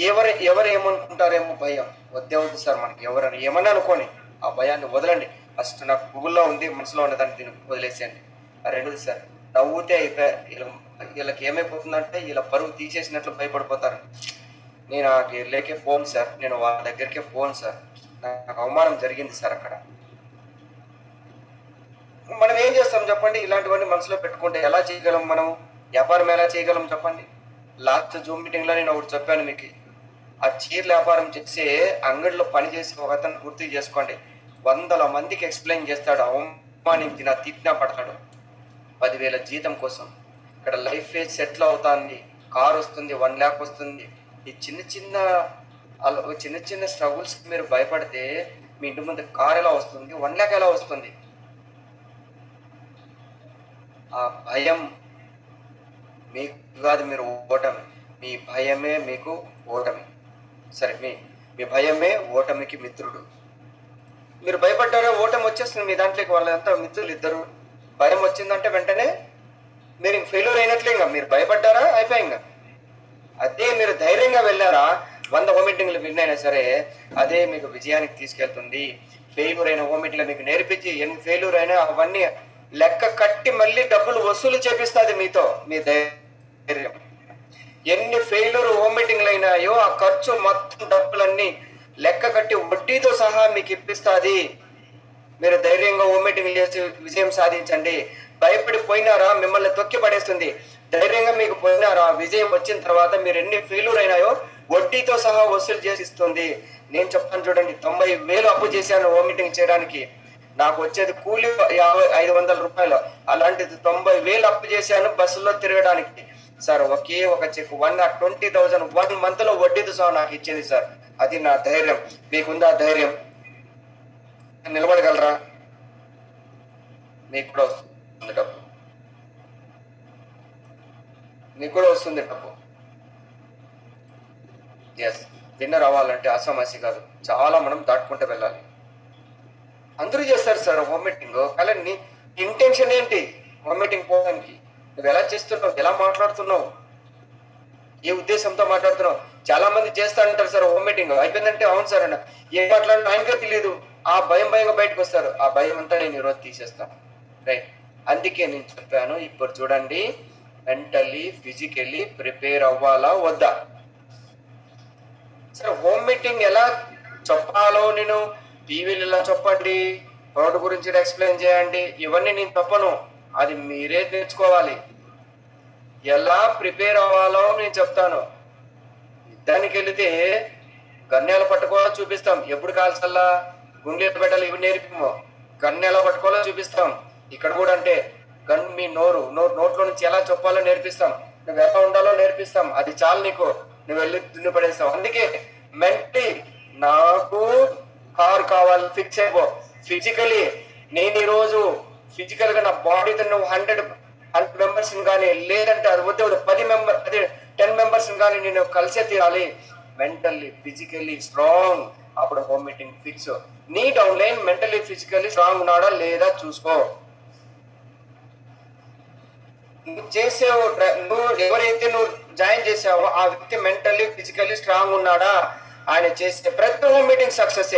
ఎవరు ఎవరు ఏమనుకుంటారేమో భయం. వద్దే వద్దు సార్, మనకి ఎవరు ఏమన్నా అనుకోని ఆ భయాన్ని వదలండి. ఫస్ట్ నాకు గూగుల్లో ఉంది, మనసులో ఉన్నదాన్ని దీన్ని వదిలేసేయండి. రెండోది సార్, నవ్వుతే అయిపోయి వీళ్ళకి ఏమైపోతుందంటే వీళ్ళ పరువు తీసేసినట్లు భయపడిపోతారు. నేను ఆ లేకే పోను సార్, నేను వాళ్ళ దగ్గరికే పోను సార్, నాకు అవమానం జరిగింది సార్ అక్కడ. మనం ఏం చేస్తాం చెప్పండి? ఇలాంటివన్నీ మనసులో పెట్టుకుంటే ఎలా చేయగలం? మనం వ్యాపారం ఎలా చేయగలం చెప్పండి? లాస్ట్ జూమ్ మీటింగ్లో నేను ఒకటి చెప్పాను మీకు. ఆ చీరల వ్యాపారం చేసే అంగడిలో పనిచేసి ఒక అతను గుర్తు చేసుకోండి, 100 మందికి ఎక్స్ప్లెయిన్ చేస్తాడు, అవమానించిన తిట్టినా పడతాడు 10,000 జీతం కోసం. ఇక్కడ లైఫ్ సెటిల్ అవుతుంది, కార్ వస్తుంది, 1 lakh వస్తుంది. ఈ చిన్న చిన్న స్ట్రగుల్స్కి మీరు భయపడితే మీ ఇంటి ముందు కార్ ఎలా వస్తుంది, 1 lakh ఎలా వస్తుంది? ఆ భయం మీకు కాదు, మీరు ఓటమి. మీ భయమే మీకు ఓటమి. సరే, మీ భయమే ఓటమికి మిత్రుడు. మీరు భయపడ్డారో ఓటమి వచ్చేస్తుంది మీ దాంట్లోకి. వాళ్ళంతా మిత్రులు ఇద్దరు. భయం వచ్చిందంటే వెంటనే మీరు ఫెయిల్యూర్ అయినట్లే. ఇంకా మీరు భయపడ్డారా, అయిపోయి. ఇంకా అదే మీరు ధైర్యంగా వెళ్ళారా, 100 ఓమిటింగ్లు విన్ అయినా సరే అదే మీకు విజయానికి తీసుకెళ్తుంది. ఫెయిల్యూర్ అయిన ఓమిటింగ్లు మీకు నేర్పించి ఎన్ని ఫెయిల్యూర్ అయినా అవన్నీ లెక్క కట్టి మళ్ళీ డబ్బులు వసూలు చేపిస్తుంది మీతో. మీ ధైర్యం ఎన్ని ఫెయిల్యూర్ ఓమిటింగ్లు అయినాయో ఆ ఖర్చు మొత్తం డబ్బులన్నీ లెక్క కట్టి వడ్డీతో సహా మీకు ఇప్పిస్తుంది. మీరు ధైర్యంగా ఓమిటింగ్లు చేసి విజయం సాధించండి. భయపడిపోయినారా, మిమ్మల్ని తొక్కి పడేస్తుంది. ధైర్యంగా మీకు పోయినారా, విజయం వచ్చిన తర్వాత మీరు ఎన్ని ఫెయిల్యూర్ అయినాయో వడ్డీతో సహా వసూలు చేసి ఇస్తుంది. నేను చెప్తాను చూడండి, 90,000 అప్పు చేశాను ఓమిటింగ్ చేయడానికి. నాకు వచ్చేది కూలి 500 రూపాయలు. అలాంటిది 90,000 అప్పు చేశాను బస్సులో తిరగడానికి. సార్ ఒకే ఒక చెక్ 1,20,000 1 monthలో వడ్డీతో సహా నాకు ఇచ్చింది సార్. అది నా ధైర్యం. మీకుందా ధైర్యం? నిలబడగలరా? మీకు కూడా వస్తుంది డబ్బు, మీకు కూడా వస్తుంది డబ్బు. ఎస్, విన్నర్ అవ్వాలంటే ఆసామాసి కాదు, చాలా మనం దాటుకుంటూ వెళ్ళాలి. అందరూ చేస్తారు సార్ హోమ్ మీటింగ్, కానీ నీ ఇంటెన్షన్ ఏంటి హోమ్ మీటింగ్ పోవడానికి? నువ్వు ఎలా చేస్తున్నావు, ఎలా మాట్లాడుతున్నావు, ఏ ఉద్దేశంతో మాట్లాడుతున్నావు? చాలా మంది చేస్తా అంటారు సార్ హోమ్ మీటింగ్ అయిపోయిందంటే అవును సార్ అన్న, ఏం మాట్లాడినా ఆయనకే తెలియదు. ఆ భయంగా బయటకు వస్తారు. ఆ భయం అంతా నేను ఈరోజు తీసేస్తాను. రైట్, అందుకే నేను చెప్పాను. ఇప్పుడు చూడండి, మెంటల్లీ ఫిజికల్లీ ప్రిపేర్ అవ్వాలా వద్దా? సరే, హోమ్ మీటింగ్ ఎలా చెప్పాలో నేను టీవీలు ఇలా చెప్పండి, రోడ్డు గురించి ఎక్స్ప్లెయిన్ చేయండి, ఇవన్నీ నేను చెప్పను. అది మీరే నేర్చుకోవాలి. ఎలా ప్రిపేర్ అవ్వాలో నేను చెప్తాను. యుద్ధానికి వెళితే గన్నేలా పట్టుకోవాలో చూపిస్తాం. ఎప్పుడు కాల్చల్లా, గుండెలు పెట్టాలి, ఇవి నేర్పిమో. గన్ను ఎలా పట్టుకోవాలో చూపిస్తాం. ఇక్కడ కూడా అంటే గన్ మీ నోట్లో నుంచి ఎలా చెప్పాలో నేర్పిస్తాం. నువ్వు ఎలా ఉండాలో నేర్పిస్తాం. అది చాలు నీకు, నువ్వు వెళ్ళి దున్ను పడేస్తావు. అందుకే మెంటలీ నాకు కార్ కావాలి ఫిక్స్ అయిపో. ఫిజికలీ నేను ఈరోజు ఫిజికల్ గా నా బాడీతో నువ్వు 100 మెంబర్స్ కానీ, లేదంటే అది వద్దే 10 మెంబర్స్ కానీ నేను కలిసే తీరాలి. మెంటల్లీ ఫిజికల్లీ స్ట్రాంగ్, అప్పుడు హోమ్ మీటింగ్ ఫిక్స్. నీ down line mentally physically strong ఉన్నాడా లేదా చూసుకో. నువ్వు ఎవరైతే నువ్వు జాయిన్ చేసావో ఆ వ్యక్తి మెంటల్లీ ఫిజికల్లీ స్ట్రాంగ్ ఉన్నాడా? ఆయన చేసే ప్రతి హోమ్ మీటింగ్ సక్సెస్.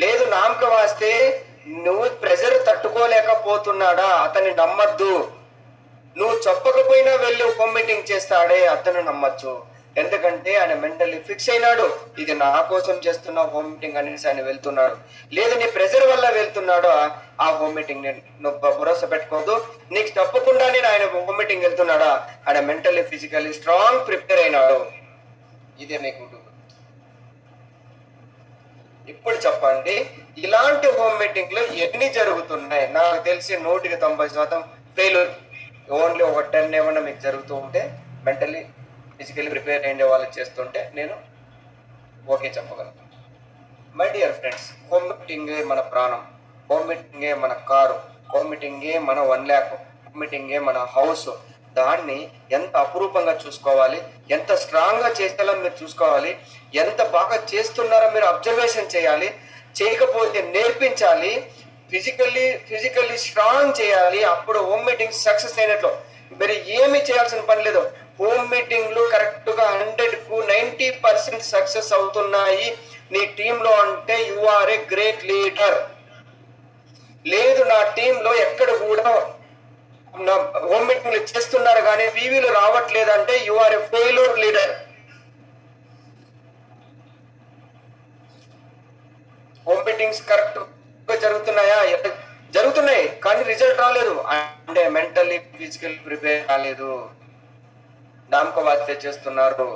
లేదు నామక వాస్తే నువ్వు ప్రెజర్ తట్టుకోలేకపోతున్నాడా, అతన్ని నమ్మద్దు. నువ్వు చెప్పకపోయినా వెళ్ళి హోమ్ మీటింగ్ చేస్తాడే, అతను నమ్మచ్చు. ఎందుకంటే ఆయన మెంటల్లీ ఫిక్స్ అయినాడు, ఇది నా కోసం చేస్తున్న హోమ్ మీటింగ్ అనేసి ఆయన వెళ్తున్నాడు. లేదు నీ ప్రెజర్ వల్ల వెళ్తున్నాడు ఆ హోమ్ మీటింగ్, నువ్వు భరోసా పెట్టుకోదు. నీకు తప్పకుండా నేను ఆయన హోమ్ మీటింగ్ వెళ్తున్నాడా, ఆయన మెంటల్లీ ఫిజికల్లీ స్ట్రాంగ్ ప్రిపేర్ అయినాడు. ఇదే మీకు. ఇప్పుడు చెప్పండి, ఇలాంటి హోమ్ మీటింగ్లు ఎన్ని జరుగుతున్నాయి? నాకు తెలిసి 100కి 90% ఫెయిల్యూర్. ఓన్లీ ఒక 10 ఏమన్నా మీకు జరుగుతూ ఉంటే, మెంటల్లీ ఫిజికల్లీ ప్రిపేర్ అయ్యే వాళ్ళు చేస్తుంటే నేను ఓకే చెప్పగలను. మై డియర్ ఫ్రెండ్స్, హోమ్ మీటింగే మన ప్రాణం, హోమ్ మీటింగే మన కారు, హోమ్ మీటింగే మన 1 lakh, హోమ్ మీటింగే మన హౌస్. దాన్ని ఎంత అపురూపంగా చూసుకోవాలి, ఎంత స్ట్రాంగ్గా చేసేలా మీరు చూసుకోవాలి, ఎంత బాగా చేస్తున్నారో మీరు అబ్జర్వేషన్ చేయాలి. చేయకపోతే నేర్పించాలి. ఫిజికల్లీ స్ట్రాంగ్ చేయాలి. అప్పుడు హోమ్ మీటింగ్ సక్సెస్ అయినట్లు. మీరు ఏమి చేయాల్సిన పని లేదు. హోమ్ మీటింగ్లు కరెక్ట్గా 100కు 90% సక్సెస్ అవుతున్నాయి నీ టీంలో అంటే you are a great leader. లేదు నా టీంలో ఎక్కడ కూడా హోమ్ మీటింగ్లు చేస్తున్నారు కానీ పీవీలు రావట్లేదంటే you are a failure leader. Home meetings correct జరుగుతున్నాయా? జరుగుతున్నాయి కానీ రిజల్ట్ రాలేదు అంటే మెంటల్లీ ఫిజికల్ ప్రిపేర్ కాలేదు, నామకవాద్య చేస్తున్నారు.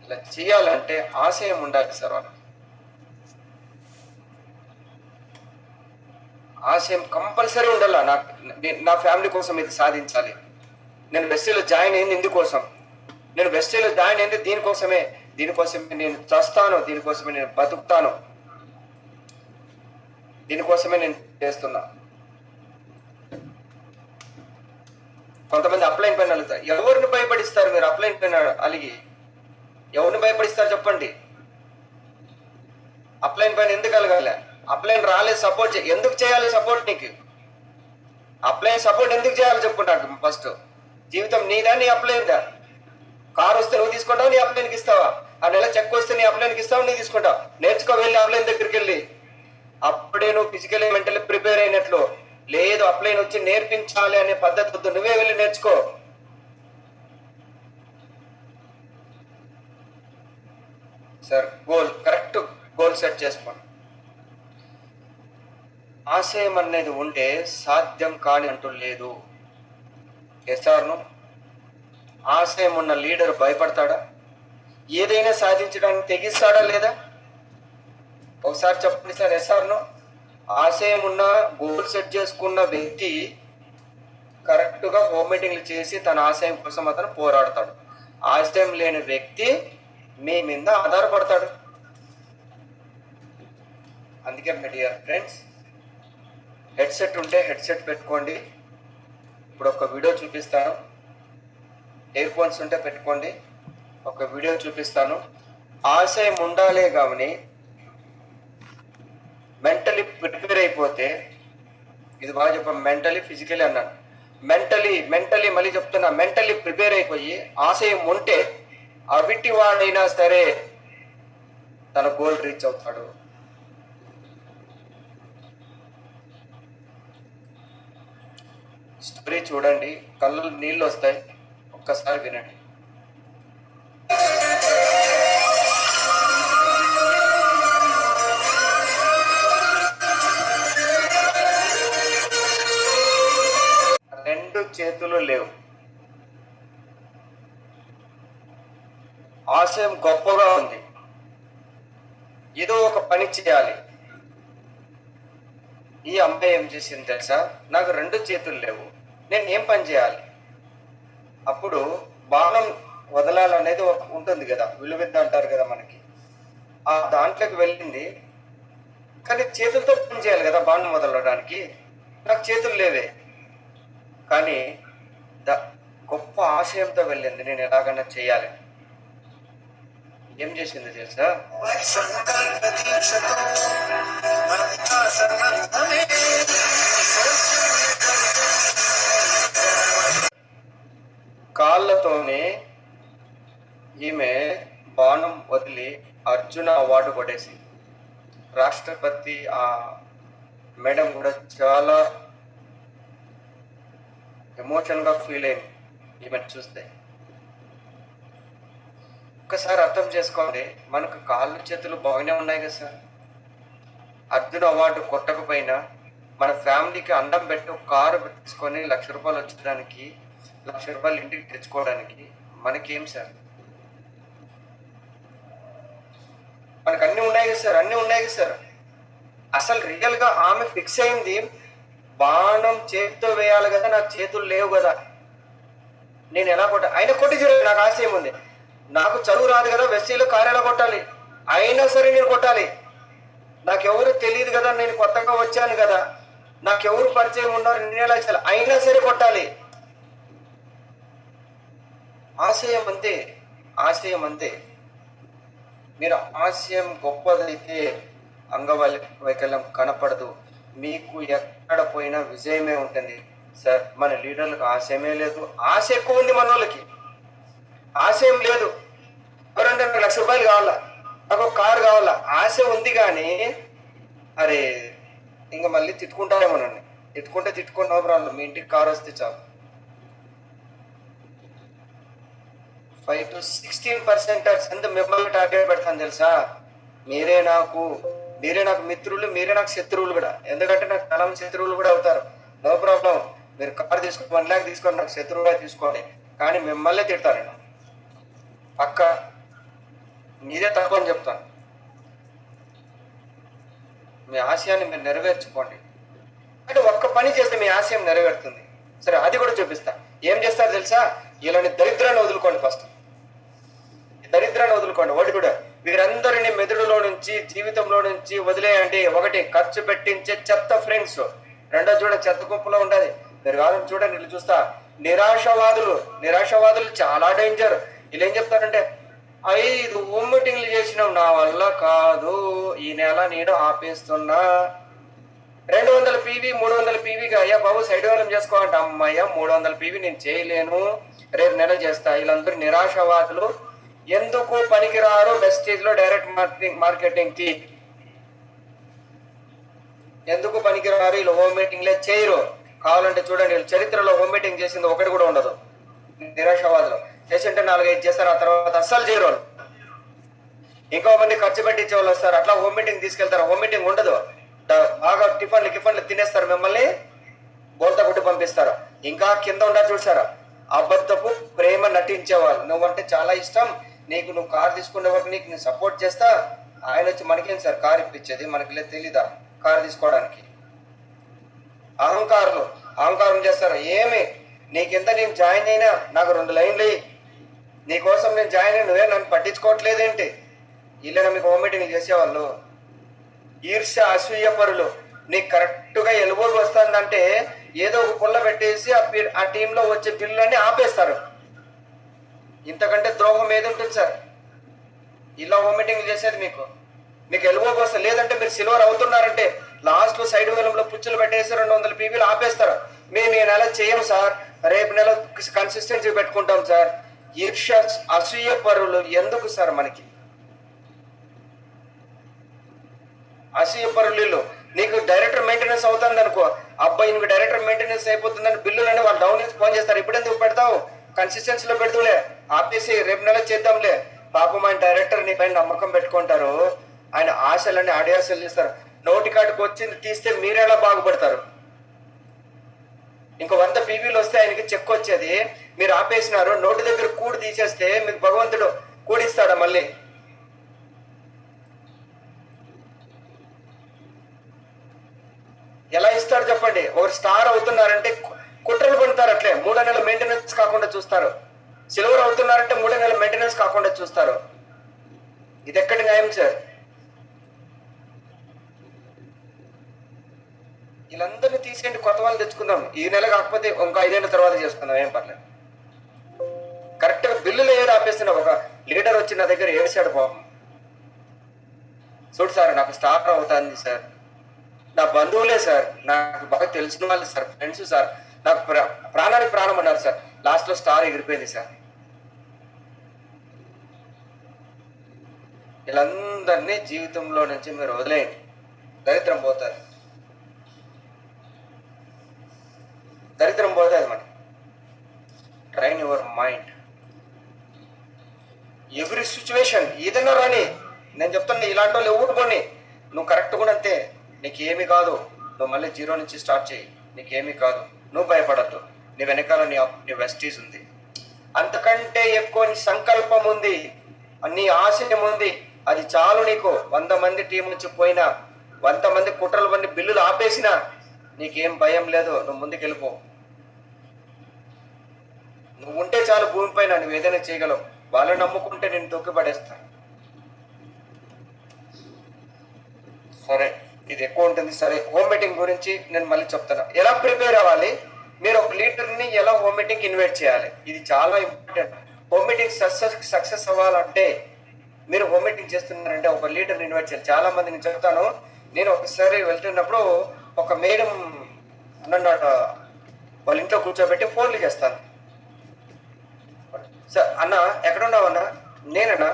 ఇలా చేయాలంటే ఆశయం ఉండాలి సార్. వాళ్ళకి ఆశయం కంపల్సరీ ఉండాల. నా ఫ్యామిలీ కోసం ఇది సాధించాలి. నేను వెస్టీలో జాయిన్ అయింది ఇందుకోసం, నేను వెస్టీలో జాయిన్ అయింది దీనికోసమే నేను చస్తాను, దీనికోసమే నేను బతుకుతాను, దీనికోసమే నేను చేస్తున్నా. కొంతమంది అప్లైన్ పైన అలుగుతారు. ఎవరిని భయపడిస్తారు మీరు? అప్లైన్ పైన అలిగి ఎవరిని భయపడిస్తారు చెప్పండి? అప్లైన్ పైన ఎందుకు అలగాలి? అప్లైన్ రాలేదు సపోర్ట్ ఎందుకు చేయాలి? సపోర్ట్ నీకు అప్లైన్ సపోర్ట్ ఎందుకు చేయాలి చెప్పు నాకు. ఫస్ట్ జీవితం నీదా, నీ అప్లైన్దా? కారు వస్తే నువ్వు తీసుకుంటావు, నీ అప్లైన్కి ఇస్తావా? ఆ నెల చెక్ వస్తే నీ అప్లైన్కి ఇస్తావు, నీ తీసుకుంటావు. నేర్చుకో, వెళ్ళి అప్లైన్ దగ్గరికి వెళ్ళి. అప్పుడే నువ్వు ఫిజికల్లీ మెంటల్లీ ప్రిపేర్ అయినట్లు. లేదు అప్లైన్ వచ్చి నేర్పించాలి అనే పద్ధతి వద్దు, నువ్వే వెళ్ళి నేర్చుకో. సార్ కరెక్ట్ గోల్ సెట్ చేసుకోండి. ఆశయం అనేది ఉంటే సాధ్యం కాని అంటూ లేదు. ఎస్ఆర్ను ఆశయం ఉన్న లీడర్ భయపడతాడా? ఏదైనా సాధించడానికి తెగిస్తాడా లేదా? ఒకసారి చెప్పండి సార్. ఎస్ఆర్ను ఆశయం ఉన్న గోల్ సెట్ చేసుకున్న వ్యక్తి కరెక్ట్గా హోమ్ మీటింగ్లు చేసి తన ఆశయం కోసం అతను పోరాడతాడు. ఆశయం లేని వ్యక్తి మీ మీద ఆధారపడతాడు. అందుకే మై డియర్ ఫ్రెండ్స్, హెడ్సెట్ ఉంటే హెడ్సెట్ పెట్టుకోండి. ఇప్పుడు ఒక వీడియో చూపిస్తాను. ఇయర్ ఫోన్స్ ఉంటే పెట్టుకోండి. ఒక వీడియో చూపిస్తాను. ఆశయం ఉండాలే కానీ మెంటలీ ప్రిపేర్ అయిపోతే, ఇది బాగా చెప్పాను, మెంటలీ ఫిజికలీ అన్నాను. మెంటలీ మళ్ళీ చెప్తున్నా, మెంటలీ ప్రిపేర్ అయిపోయి ఆశయం ఉంటే అవిటి వాడైనా సరే తన గోల్ రీచ్ అవుతాడు. స్టోరీ చూడండి, కళ్ళు నీళ్ళు వస్తాయి. ఒక్కసారి వినండి. రెండు చేతులు లేవు. ఆశయం గొప్పగా ఉంది, ఏదో ఒక పని చేయాలి. ఈ అమ్మాయి ఏం చేసింది తెలుసా? నాకు రెండు చేతులు లేవు, నేను ఏం పని చేయాలి? అప్పుడు బాణం వదలాలనేది ఉంటుంది కదా, విలువిద్ద అంటారు కదా మనకి. ఆ దాంట్లోకి వెళ్ళింది, కానీ చేతులతో పని చేయాలి కదా బాణం వదలడానికి. నాకు చేతులు లేవే, కానీ గొప్ప ఆశయంతో వెళ్ళింది, నేను ఎలాగైనా చేయాలి. ఏం చేసింది తెలుసా? కాళ్ళతోనే ఈమె బాణం వదిలి అర్జున అవార్డు కొట్టేసి, రాష్ట్రపతి ఆ మేడం కూడా చాలా ఎమోషన్గా ఫీల్ అయింది ఈమెను చూస్తే. ఒక్కసారి అర్థం చేసుకోండి, మనకు కాళ్ళు చేతులు బాగానే ఉన్నాయి కదా సార్. అర్జున అవార్డు కొట్టకపోయినా మన ఫ్యామిలీకి అండం పెట్టి కారు తీసుకొని ₹1,00,000 వచ్చేదానికి, ₹1,00,000 ఇంటికి తెచ్చుకోవడానికి మనకేం సార్? మనకు అన్నీ ఉన్నాయి కదా సార్, అన్నీ ఉన్నాయి కదా సార్. అసలు రియల్గా ఆమె ఫిక్స్ అయింది, బాణం చేతితో వేయాలి కదా, నాకు చేతులు లేవు కదా, నేను ఎలా ఆయన కొట్టి చూడాలి. నాకు ఆశయం ఉంది, నాకు చదువు రాదు కదా, వెస్టీలో కార్యాలయం కొట్టాలి, అయినా సరే నేను కొట్టాలి. నాకెవరు తెలియదు కదా, నేను కొత్తగా వచ్చాను కదా, నాకెవరు పరిచయం ఉన్నారు, నేను ఎలా చేయాలి, అయినా సరే కొట్టాలి. ఆశయం అంతే, ఆశయం అంతే. మీరు ఆశయం గొప్పదైతే అంగవైకల్యం కనపడదు, మీకు ఎక్కడ పోయినా విజయమే ఉంటుంది. సార్ మన లీడర్లకు ఆశయమే లేదు. ఆశ ఎక్కువ ఉంది మన వాళ్ళకి, ఆశయం లేదు. ఎవరంటే నాకు ₹1,00,000 కావాలా, నాకు ఒక కారు కావాలా, ఆశ ఉంది కానీ అరే ఇంకా మళ్ళీ తిట్టుకుంటారేమో నన్ను. తిట్టుకున్న ప్రాబ్లం, మీ ఇంటికి కారు వస్తే చాలు. 5 to 16% ఎంత మిమ్మల్ని టార్గెట్ పెడతాను తెలుసా? మీరే నాకు మిత్రులు, మీరే నాకు శత్రువులు కూడా. ఎందుకంటే నాకు చాలా మంది శత్రువులు కూడా అవుతారు. నో ప్రాబ్లం, మీరు కారు తీసుకోండి, 1 lakh తీసుకోండి, నాకు శత్రువుగా తీసుకోండి, కానీ మిమ్మల్నే తిడతాను నేను పక్క. మీదే తక్కువ అని చెప్తాను. మీ ఆశయాన్ని మీరు నెరవేర్చుకోండి. అంటే ఒక్క పని చేస్తే మీ ఆశయం నెరవేరుతుంది. సరే, అది కూడా చూపిస్తా. ఏం చేస్తారు తెలుసా? ఇలాంటి దరిద్రాన్ని వదులుకోండి. ఫస్ట్ దరిద్రాన్ని వదులుకోండి. ఒకటి కూడా, వీరందరినీ మెదడులో నుంచి, జీవితంలో నుంచి వదిలేయండి. ఒకటి, ఖర్చు పెట్టించే చెత్త ఫ్రెండ్స్. రెండో చూడ, చెత్త కుప్పలో ఉండదు. మీరు కాదని చూడండి, వీళ్ళు చూస్తా. నిరాశవాదులు చాలా డేంజర్. వీళ్ళు ఏం చెప్తారంటే, 5 మీటింగ్లు చేసినాం, నా వల్ల కాదు, ఈ నెల నేను ఆపేస్తున్నా. 200 PV 300 PVగా, అయ్యా బాబు సైడ్ వరం చేసుకోవాలంటే, అమ్మయ్య 300 PV నేను చేయలేను, రేపు నెల చేస్తా. వీళ్ళందరూ నిరాశవాదులు. ఎందుకు పనికిరారు వెస్టేజ్ లో డైరెక్ట్ మార్కెటింగ్ కి? ఎందుకు పనికిరారు? వీళ్ళు హోమ్ మీటింగ్లే చేయరు. కావాలంటే చూడండి, వీళ్ళు చరిత్రలో హోమ్ మీటింగ్ చేసింది ఒకటి కూడా ఉండదు. నిరాశవాదులు చేసింటే 4-5 చేస్తారు, ఆ తర్వాత అస్సలు చేయరు. ఇంకో మంది ఖర్చు పెట్టించే వాళ్ళు వస్తారు, అట్లా హోమ్ మీటింగ్ తీసుకెళ్తారు. హోమ్ మీటింగ్ ఉండదు, బాగా టిఫన్లు తినేస్తారు, మిమ్మల్ని బోల్తా కొట్టి పంపిస్తారు. ఇంకా కింద ఉండాలి చూసారా, అబద్ధపు ప్రేమ నటించేవాళ్ళు. నువ్వంటే చాలా ఇష్టం నీకు, నువ్వు కారు తీసుకునే వరకు నీకు నేను సపోర్ట్ చేస్తా. ఆయన వచ్చి మనకేం సార్ కారు ఇప్పించేది, మనకి తెలీదా కారు తీసుకోవడానికి? అహంకారం చేస్తారు. ఏమి నీకెంత నేను జాయిన్ అయినా నాకు 2 లైన్లు నీకోసం నేను జాయిన్ అయినా, నువ్వే నన్ను పట్టించుకోవట్లేదేంటి? ఇలా మీకు హోమ్ మీటింగ్ చేసేవాళ్ళు. ఈర్ష్య అసూయ పరులు. నీకు కరెక్ట్గా ఎలుబోలు వస్తుందంటే ఏదో ఒక పుల్ల పెట్టేసి ఆ టీంలో వచ్చే బిల్లులన్నీ ఆపేస్తారు. ఇంతకంటే ద్రోహం ఏది ఉంటుంది సార్? ఇలా హోమ్ మీటింగ్ చేసేది మీకు ఎలుబోకి వస్తుంది. లేదంటే మీరు సిల్వర్ అవుతున్నారంటే లాస్ట్లో సైడ్ వేలంలో పుచ్చులు పెట్టేసి 200 PVలు ఆపేస్తారు. మేము ఈ నెల చేయము సార్, రేపు నెల కన్సిస్టెన్సీ పెట్టుకుంటాం సార్. ఈర్ష్య అసూయ పరులు ఎందుకు సార్ మనకి? అసూయ పరులు. నీకు డైరెక్టర్ మెయింటెనెన్స్ అవుతుంది అనుకో, అబ్బాయి నీకు డైరెక్టర్ మెయింటెనెన్స్ అయిపోతుందని బిల్లులని వాళ్ళు డౌన్ చేసి ఫోన్ చేస్తారు. ఇప్పుడు ఎందుకు పెడతావు? కన్సిస్టెన్సీలో పెడుతులే, ఆపేసి రేపు నెల చేద్దాంలే. పాపం ఆయన డైరెక్టర్ నీ పైన నమ్మకం పెట్టుకుంటారు, ఆయన ఆశలన్నీ ఆశలు చేస్తారు. నోటి కాటుకు వచ్చింది తీస్తే మీరెలా బాగుపడతారు? ఇంకో 100 PVలు వస్తే ఆయనకి చెక్ వచ్చేది, మీరు ఆపేసినారు. నోటి దగ్గర కూడి తీసేస్తే మీకు భగవంతుడు కూడిస్తాడా మళ్ళీ? ఎలా ఇస్తాడు చెప్పండి? ఒక స్టార్ అవుతున్నారంటే కుట్రలు పడతారు, అట్లే 3 నెలల మెయింటెనెన్స్ కాకుండా చూస్తారు. సిల్వర్ అవుతున్నారంటే 3 నెలల మెయింటెనెన్స్ కాకుండా చూస్తారు. ఇది ఎక్కడి న్యాయం సార్? వీళ్ళందరినీ తీసేయండి, కొత్త వాళ్ళు తెచ్చుకుందాం. ఈ నెల కాకపోతే ఇంకా 5 ఏళ్ళ తర్వాత చేసుకుందాం, ఏం పర్లేదు. కరెక్ట్గా బిల్లులు ఏడు ఆపేస్తున్నా. ఒక లీడర్ వచ్చి నా దగ్గర ఏడ్చాడు పాపం. చూడు సార్, నాకు స్టార్ అవుతుంది సార్, నా బంధువులే సార్, నాకు బాగా తెలిసిన వాళ్ళు సార్, ఫ్రెండ్స్ సార్, నాకు ప్రాణానికి ప్రాణం అన్నారు సార్, లాస్ట్లో స్టార్ ఎగిరిపోయింది సార్. వీళ్ళందరినీ జీవితంలో నుంచి మీరు వదిలేయండి, దరిద్రం పోతుంది. మనకి. Train your mind. Every situation ఏదైనా రాని, నేను చెప్తున్నా, ఇలాంటి వాళ్ళు ఎవరు పోనీ, నువ్వు కరెక్ట్ కూడా అంతే. నీకేమీ కాదు, నువ్వు మళ్ళీ 0 నుంచి స్టార్ట్ చేయి, నీకేమీ కాదు, నువ్వు భయపడద్దు. నీ వెనకాల నీ వెస్టీజ్ ఉంది, అంతకంటే ఎక్కువ నీ సంకల్పం ఉంది, నీ ఆశయం ఉంది, అది చాలు నీకు. 100 మంది టీం నుంచి పోయినా, 100 మంది కుట్రలు వంటి బిల్లులు ఆపేసినా నీకేం భయం లేదు, నువ్వు ముందుకు వెళ్ళిపో. నువ్వు ఉంటే చాలు భూమిపైన, నువ్వు ఏదైనా చేయగలవు. వాళ్ళని నమ్ముకుంటే నేను తొక్కిపడేస్తాను. సరే, ఇది ఎక్కువ ఉంటుంది. సరే, హోమ్ మీటింగ్ గురించి నేను మళ్ళీ చెప్తాను. ఎలా ప్రిపేర్ అవ్వాలి, మీరు ఒక లీడర్ని ఎలా హోమ్ మీటింగ్ ఇన్వైట్ చేయాలి, ఇది చాలా ఇంపార్టెంట్. హోమ్ మీటింగ్ సక్సెస్ అవ్వాలంటే మీరు హోమ్ మీటింగ్ చేస్తున్నారంటే ఒక లీడర్ని ఇన్వైట్ చేయాలి. చాలా మంది నేను చెప్తాను. నేను ఒకసారి వెళ్తున్నప్పుడు ఒక మేడం నన్ను వాళ్ళ ఇంట్లో కూర్చోబెట్టి ఫోన్లు చేస్తాను. సార్ అన్న ఎక్కడున్నావు అన్న? నేనన్నా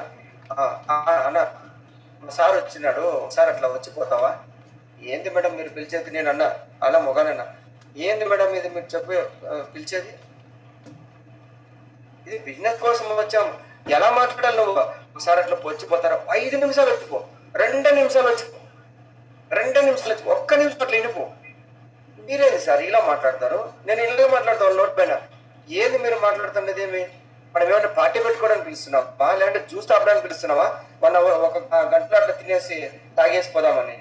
అన్న మా సార్ వచ్చినాడు, ఒకసారి అట్లా వచ్చిపోతావా? ఏంది మేడం మీరు పిలిచేది? నేను అన్నా అలా మొగానన్నా, ఏంది మేడం ఇది మీరు చెప్పే పిలిచేది? ఇది బిజినెస్ కోసం వచ్చాం, ఎలా మాట్లాడాలి నువ్వు? ఒకసారి అట్లా వచ్చిపోతారా? 5 నిమిషాలు వచ్చిపో, 2 నిమిషాలు వచ్చిపో, 2 నిమిషాలు వచ్చిపో, ఒక్క నిమిషం అట్లా వినిపో. మీరేది సార్ ఇలా మాట్లాడతారు? నేను ఇలాగే మాట్లాడతాను నోట్ పైన. ఏది మీరు మాట్లాడుతున్నది ఏమి? మనం ఏమైనా పార్టీ పెట్టుకోవడానికి పిలుస్తున్నావా, లేదంటే జ్యూస్ తాపడానికి పిలుస్తున్నావా? ఒక గంటలో అట్లా తినేసి తాగేసిపోదామని.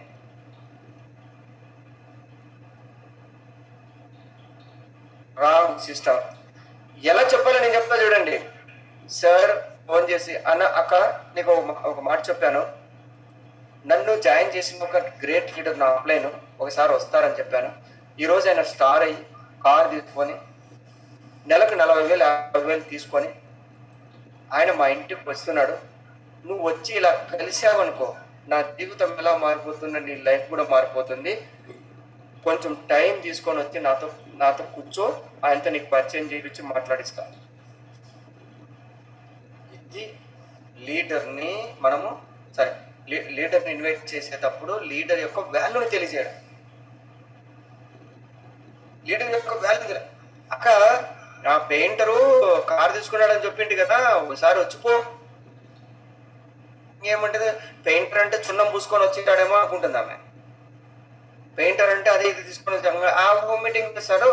Wrong system. ఎలా చెప్పాలో నేను చెప్తా చూడండి. సార్ ఫోన్ చేసి అన్న అక్క నీకు ఒక మాట చెప్పాను, నన్ను జాయిన్ చేసిన ఒక గ్రేట్ లీడర్ నా అప్లైన్ ఒకసారి వస్తారని చెప్పాను. ఈరోజు ఆయన స్టార్ అయ్యి కార్ తీసుకొని నెలకు 40,000 50,000 తీసుకొని ఆయన మా ఇంటికి వస్తున్నాడు. నువ్వు వచ్చి ఇలా కలిసావనుకో, నా జీవితం ఎలా మారిపోతుందో నీ లైఫ్ కూడా మారిపోతుంది. కొంచెం టైం తీసుకొని వచ్చి నాతో కూర్చో, ఆయనతో నీకు పరిచయం చేయించి మాట్లాడిస్తా. ఇది లీడర్ని మనము సరే లీడర్ని ఇన్వైట్ చేసేటప్పుడు లీడర్ యొక్క వాల్యూని తెలియజేయడం. లీడర్ యొక్క వాల్యూ అక్క నా పెయింటరు కారు తీసుకున్నాడని చెప్పింది కదా, ఒకసారి వచ్చిపో. ఏమంటది? పెయింటర్ అంటే చున్నం పూసుకొని వచ్చింటాడేమో అనుకుంటుంది ఆమె. పెయింటర్ అంటే అదే ఇది తీసుకొని వచ్చాము, ఆ హోమ్ మీటింగ్ చేస్తాడు,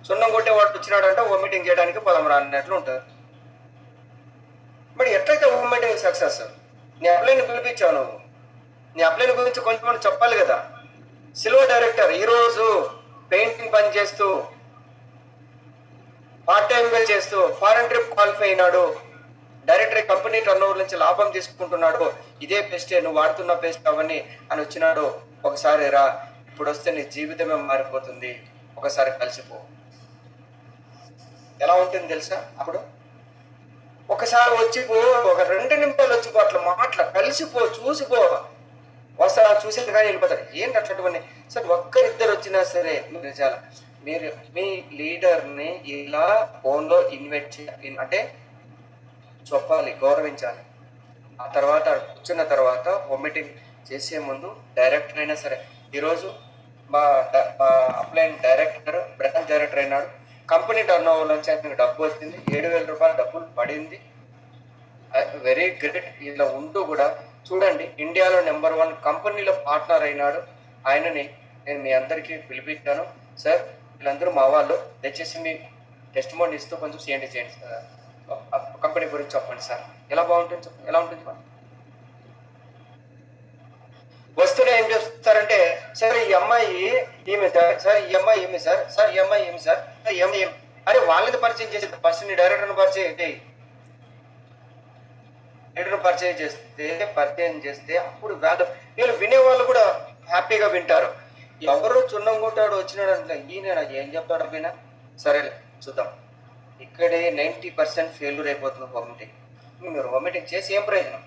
సున్నం కొట్టేవాడు వచ్చినాడంటే హోమ్ మీటింగ్ చేయడానికి పొలం రానట్లు ఉంటుంది. మరి ఎట్లయితే హోమ్ మీటింగ్ సక్సెస్? నీ అప్లైని పిలిపించావు, నువ్వు నీ అప్లైన్ గురించి కొంచెం చెప్పాలి కదా. సిల్వర్ డైరెక్టర్ ఈరోజు పెయింటింగ్ పని చేస్తూ పార్ట్ టైంగా చేస్తూ ఫారెన్ ట్రిప్ క్వాలిఫై అయినాడు, డైరెక్టర్ కంపెనీ టర్న్ ఓవర్ నుంచి లాభం తీసుకుంటున్నాడు. ఇదే పేస్టే నువ్వు వాడుతున్న పేస్ట్ అవన్నీ అని వచ్చినాడు. ఒకసారి రా, ఇప్పుడు వస్తే నీ జీవితమే మారిపోతుంది, ఒకసారి కలిసిపో. ఎలా ఉంటుంది తెలుసా? అప్పుడు ఒకసారి వచ్చిపో, ఒక 2 నిమిషాలు వచ్చిపో, అట్లా కలిసిపో, చూసిపో. వస్తా చూసేది కానీ వెళ్ళిపోతారు. ఏంటి అట్లాంటివన్నీ? సరే ఒక్కరిద్దరు వచ్చినా సరే మీరు మీ లీడర్ని ఇలా ఫోన్లో ఇన్వైట్ చేయాలి, అంటే చెప్పాలి, గౌరవించాలి. ఆ తర్వాత కూర్చున్న తర్వాత హోమ్ మీటింగ్ చేసే ముందు డైరెక్టర్ అయినా సరే, ఈరోజు మా అప్లైన్ డైరెక్టర్ బ్రాంచ్ డైరెక్టర్ అయినాడు, కంపెనీ టర్న్ ఓవర్ నుంచి ఆయనకు డబ్బు వచ్చింది, 7,000 రూపాయలు డబ్బులు పడింది, వెరీ గ్రేట్. ఇలా ఉంటూ కూడా చూడండి, ఇండియాలో నెంబర్ 1 కంపెనీలో పార్ట్నర్ అయినాడు. ఆయనని నేను మీ అందరికీ పిలిపించాను. సార్ వీళ్ళందరూ మా వాళ్ళు, దయచేసి మీ టెస్ట్ మోడ్ ఇస్తూ కొంచెం చేయండి కంపెనీ గురించి చెప్పండి సార్. ఎలా బాగుంటుంది? ఎలా ఉంటుంది? వస్తూనే ఏం చేస్తారంటే, సార్ ఈ అమ్మాయి ఈమె, సార్ ఈ అమ్మాయి ఏమి సార్, సార్ ఈ అమ్మాయి ఏమి సార్, ఈ అమ్మాయి ఏమి, అరే వాళ్ళని పరిచయం చేసి ఫస్ట్ నీ డైరెక్టర్ని పరిచయం చేస్తే అప్పుడు వీళ్ళు వినేవాళ్ళు కూడా హ్యాపీగా వింటారు. ఎవరు చున్నం కొట్టాడు వచ్చినాడు అంటే ఈయన ఏం చెప్తాడు పైన, సరేలే చూద్దాం. ఇక్కడే 90% ఫెయిల్యూర్ అయిపోతుంది హోమ్ మీటింగ్. మీరు హోమ్ మీటింగ్ చేసి ఏం ప్రయోజనం?